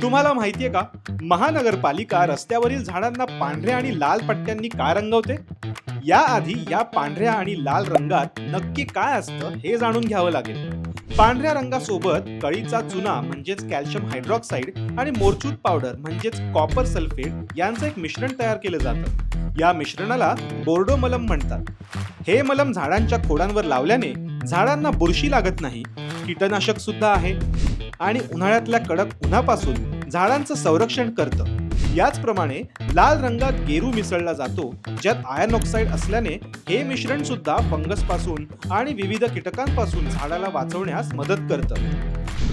तुम्हाला माहितीये का, महानगरपालिका रस्त्यावरील झाडांना पांढऱ्या आणि लाल पट्ट्यांनी का रंगवते? याआधी या पांढऱ्या आणि लाल रंगात नक्की काय असतं हे जाणून घ्यावं लागेल. पांढऱ्या रंगासोबत कळीचा चुना म्हणजेच कॅल्शियम हायड्रॉक्साईड आणि मोरचूत पावडर म्हणजेच कॉपर सल्फेट यांचं एक मिश्रण तयार केलं जातं. या मिश्रणाला बोर्डो मलम म्हणतात. हे मलम झाडांच्या खोडांवर लावल्याने झाडांना बुरशी लागत नाही, कीटकनाशक सुद्धा आहे आणि उन्हाळ्यातल्या कडक उन्हापासून झाडांचं संरक्षण करतं. याचप्रमाणे लाल रंगात गेरू मिसळला जातो, ज्यात आयर्न ऑक्साईड असल्याने हे मिश्रण सुद्धा फंगस पासून आणि विविध कीटकांपासून झाडाला वाचवण्यास मदत करतं.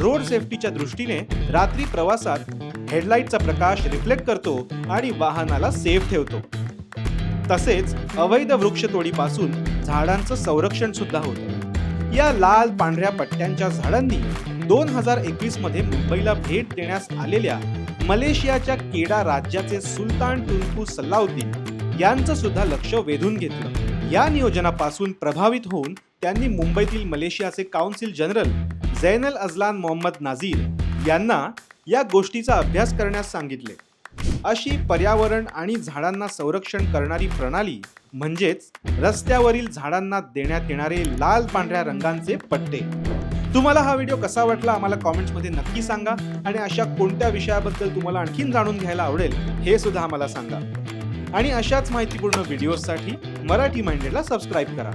रोड सेफ्टीच्या दृष्टीने रात्री प्रवासात हेडलाईटचा प्रकाश रिफ्लेक्ट करतो आणि वाहनाला सेफ ठेवतो. तसेच अवैध वृक्षतोडीपासून झाडांचं संरक्षण सुद्धा होतं. या लाल पांढऱ्या पट्ट्यांच्या झाडांनी 2021 मध्ये मुंबईला भेट देण्यास आलेल्या मलेशियाच्या केडा राज्याचे सुलतान टुनकू सल्लाउद्दीन यांचं सुद्धा लक्ष वेधून घेतलं. या नियोजनापासून प्रभावित होऊन त्यांनी मुंबईतील मलेशियाचे council general Zainal Azlan Mohammed Nazir यांना या गोष्टीचा अभ्यास करण्यास सांगितले. अशी पर्यावरण आणि झाडांना संरक्षण करणारी प्रणाली म्हणजेच रस्त्यावरील झाडांना देण्यात येणारे लाल पांढऱ्या रंगांचे पट्टे. तुम्हाला हा व्हिडिओ कसा वाटला आम्हाला कॉमेंट्समध्ये नक्की सांगा आणि अशा कोणत्या विषयाबद्दल तुम्हाला आणखीन जाणून घ्यायला आवडेल हे सुद्धा आम्हाला सांगा. आणि अशाच माहितीपूर्ण व्हिडिओसाठी मराठी माइंडेडला सबस्क्राईब करा.